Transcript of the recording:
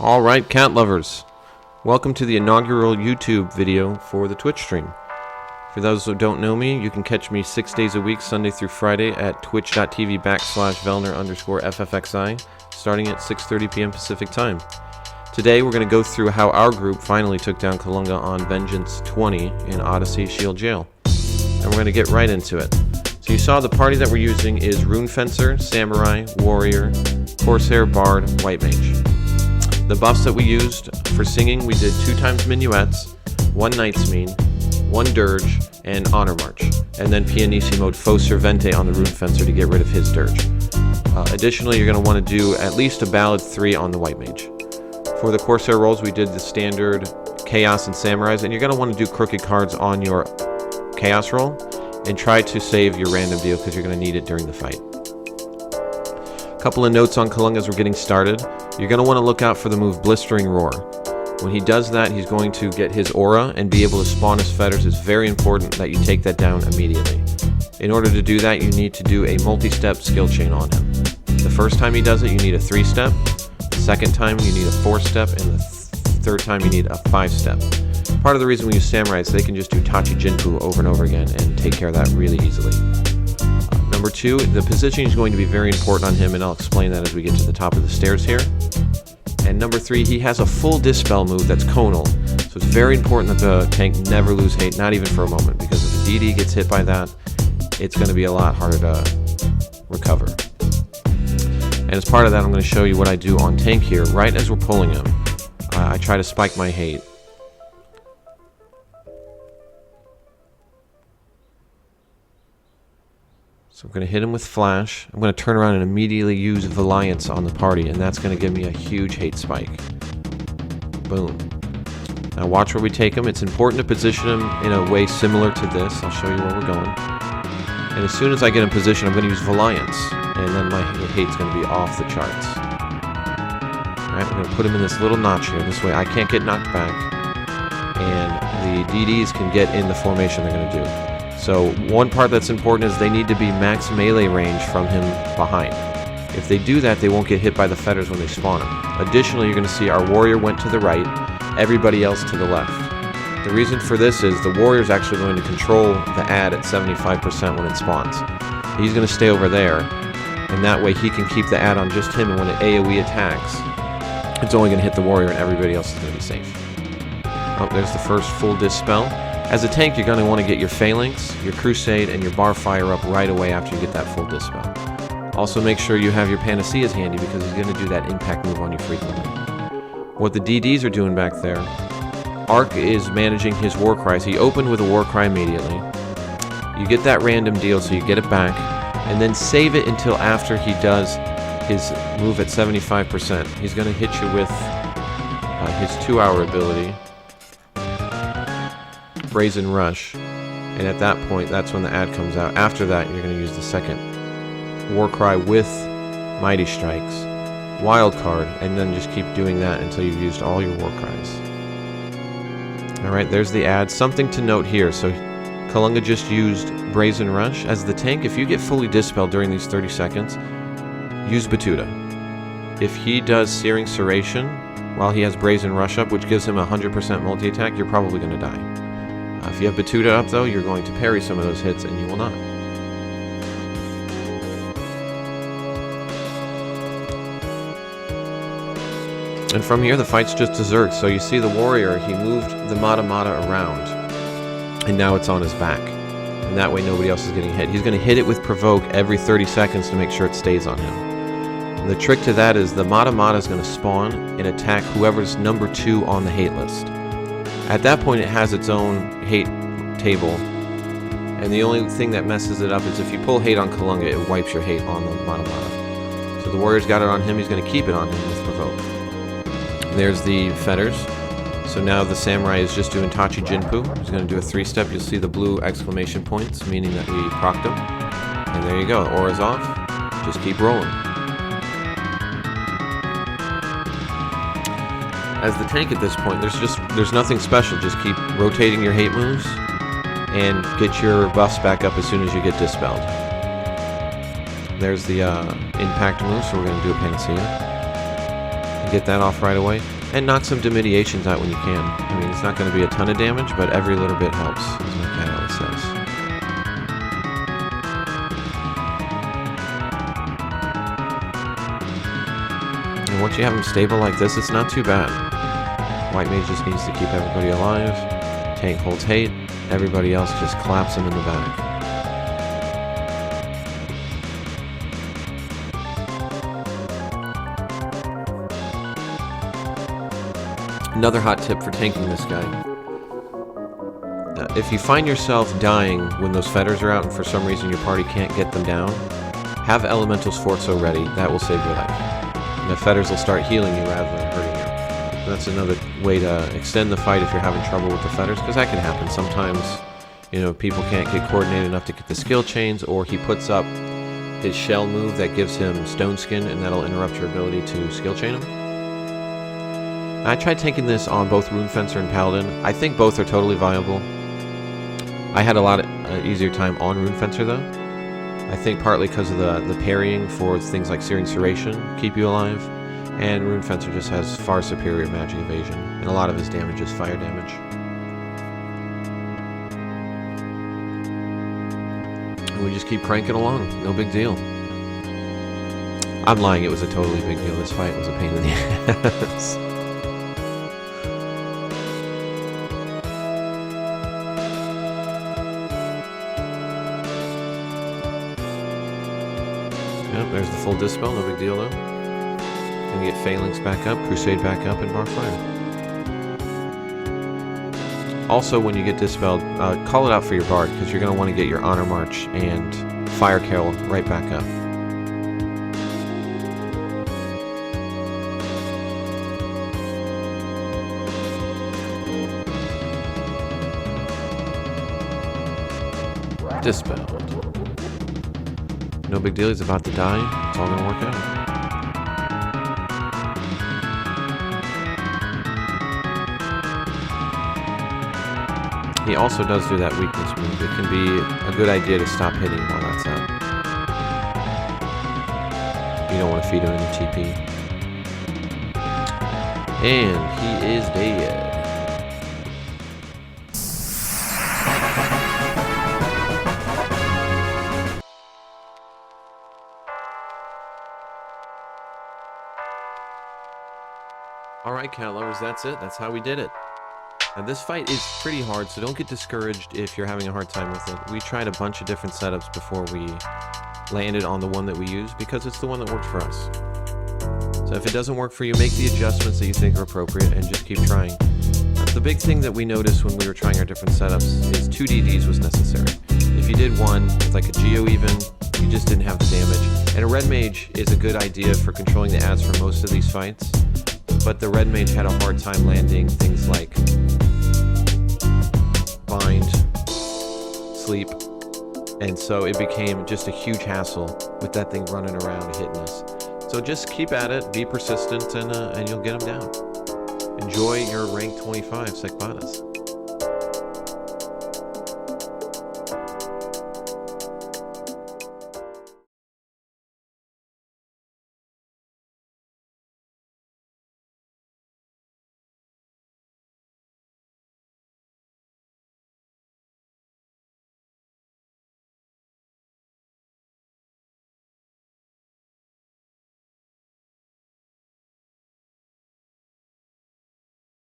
Alright, cat lovers, welcome to the inaugural YouTube video for the Twitch stream. For those who don't know me, you can catch me 6 days a week, Sunday through Friday, at twitch.tv/Valor_FFXI, starting at 6:30 p.m. Pacific Time. Today we're going to go through how our group finally took down Kalunga on Vengeance 20 in Odyssey Shield Jail. And we're going to get right into it. So you saw the party that we're using is Rune Fencer, Samurai, Warrior, Corsair, Bard, White Mage. The buffs that we used for singing, we did 2 times Minuets, 1 Knight's Mean, 1 Dirge, and Honor March. And then Pianissimo Faux Sirvente on the Rune Fencer to get rid of his Dirge. Additionally, you're going to want to do at least a Ballad 3 on the White Mage. For the Corsair rolls, we did the standard Chaos and Samurais, and you're going to want to do crooked cards on your Chaos roll, and try to save your random deal because you're going to need it during the fight. A couple of notes on Kalunga as we're getting started. You're going to want to look out for the move Blistering Roar. When he does that, he's going to get his aura and be able to spawn his fetters. It's very important that you take that down immediately. In order to do that, you need to do a multi-step skill chain on him. The first time he does it, you need a 3-step. The second time, you need a 4-step. And the third time, you need a 5-step. Part of the reason we use Samurai is they can just do Tachi Jinpu over and over again and take care of that really easily. Number 2, the positioning is going to be very important on him, and I'll explain that as we get to the top of the stairs here. And number 3, he has a full Dispel move that's conal, so it's very important that the tank never lose hate, not even for a moment, because if the DD gets hit by that, it's going to be a lot harder to recover. And as part of that, I'm going to show you what I do on tank here. Right as we're pulling him, I try to spike my hate. So I'm going to hit him with Flash. I'm going to turn around and immediately use Valiance on the party, and that's going to give me a huge hate spike. Boom. Now watch where we take him. It's important to position him in a way similar to this. I'll show you where we're going. And as soon as I get in position, I'm going to use Valiance, and then my hate's going to be off the charts. Alright, we're going to put him in this little notch here. This way I can't get knocked back, and the DDs can get in the formation they're going to do. So one part that's important is they need to be max melee range from him behind. If they do that, they won't get hit by the fetters when they spawn him. Additionally, you're going to see our warrior went to the right, everybody else to the left. The reason for this is the warrior's actually going to control the ad at 75% when it spawns. He's going to stay over there, and that way he can keep the ad on just him, and when it AoE attacks, it's only going to hit the warrior and everybody else is going to be safe. Oh, there's the first full Dispel. As a tank, you're going to want to get your Phalanx, your Crusade, and your Bar Fire up right away after you get that full Dispel. Also make sure you have your Panaceas handy because he's going to do that impact move on you frequently. What the DDs are doing back there, Arc is managing his Warcry. So he opened with a Warcry immediately. You get that random deal, so you get it back, and then save it until after he does his move at 75%. He's going to hit you with his 2-hour ability, Brazen Rush, and at that point, that's when the ad comes out. After that, you're going to use the second Warcry with Mighty Strikes, Wild Card, and then just keep doing that until you've used all your Warcries. Alright, there's the ad. Something to note here. So Kalunga just used Brazen Rush. As the tank, if you get fully Dispelled during these 30 seconds, use Batuta. If he does Searing Serration while he has Brazen Rush up, which gives him a 100% multi-attack, you're probably going to die. If you have Batuta up, though, you're going to parry some of those hits, and you will not. And from here, the fight's just a Zerg. So you see the warrior, he moved the Mata around, and now it's on his back. And that way, nobody else is getting hit. He's going to hit it with Provoke every 30 seconds to make sure it stays on him. And the trick to that is the Mata is going to spawn and attack whoever's number 2 on the hate list. At that point, it has its own hate table, and the only thing that messes it up is if you pull hate on Kalunga, it wipes your hate on the Mata. So the warrior's got it on him, he's going to keep it on him with Provoke. And there's the fetters. So now the Samurai is just doing Tachi Jinpu. He's going to do a 3-step. You'll see the blue exclamation points, meaning that we procced him. And there you go, aura's off. Just keep rolling. As the tank at this point, there's nothing special. Just keep rotating your hate moves and get your buffs back up as soon as you get Dispelled. There's the impact move, so we're going to do a Panacea. get that off right away. And knock some diminutions out when you can. I mean, it's not going to be a ton of damage, but every little bit helps, as my cat always says. And once you have them stable like this, it's not too bad. White mage just needs to keep everybody alive. Tank holds hate. Everybody else just claps him in the back. Another hot tip for tanking this guy. If you find yourself dying when those fetters are out and for some reason your party can't get them down, have Elemental Sforzo ready. That will save your life. And the fetters will start healing you rather than hurting you. And that's another way to extend the fight if you're having trouble with the fetters, because that can happen. Sometimes, you know, people can't get coordinated enough to get the skill chains, or he puts up his shell move that gives him stone skin, and that'll interrupt your ability to skill chain him. I tried taking this on both Rune Fencer and Paladin. I think both are totally viable. I had a lot easier time on Rune Fencer though. I think partly because of the parrying for things like Searing Serration keep you alive, and Rune Fencer just has far superior magic evasion, and a lot of his damage is fire damage. And we just keep cranking along, no big deal. I'm lying, it was a totally big deal. This fight was a pain in the ass. Yep, there's the full Dispel, no big deal though. Gonna get Phalanx back up, Crusade back up, and Bar Fire. Also, when you get Dispelled, call it out for your Bard, because you're gonna want to get your Honor March and Fire Carol right back up. Dispelled. No big deal, he's about to die. It's all gonna work out. He also does do that weakness move. It can be a good idea to stop hitting while that's out. You don't want to feed him any TP. And he is dead. Alright, cat lovers, that's it. That's how we did it. Now, this fight is pretty hard, so don't get discouraged if you're having a hard time with it. We tried a bunch of different setups before we landed on the one that we used, because it's the one that worked for us. So if it doesn't work for you, make the adjustments that you think are appropriate and just keep trying. The big thing that we noticed when we were trying our different setups is 2 DDs was necessary. If you did one with like a Geo even, you just didn't have the damage. And a Red Mage is a good idea for controlling the ads for most of these fights. But the Red Mage had a hard time landing things like Bind, Sleep, and so it became just a huge hassle with that thing running around hitting us. So just keep at it, be persistent, and you'll get them down. Enjoy your rank 25 Sekbadas.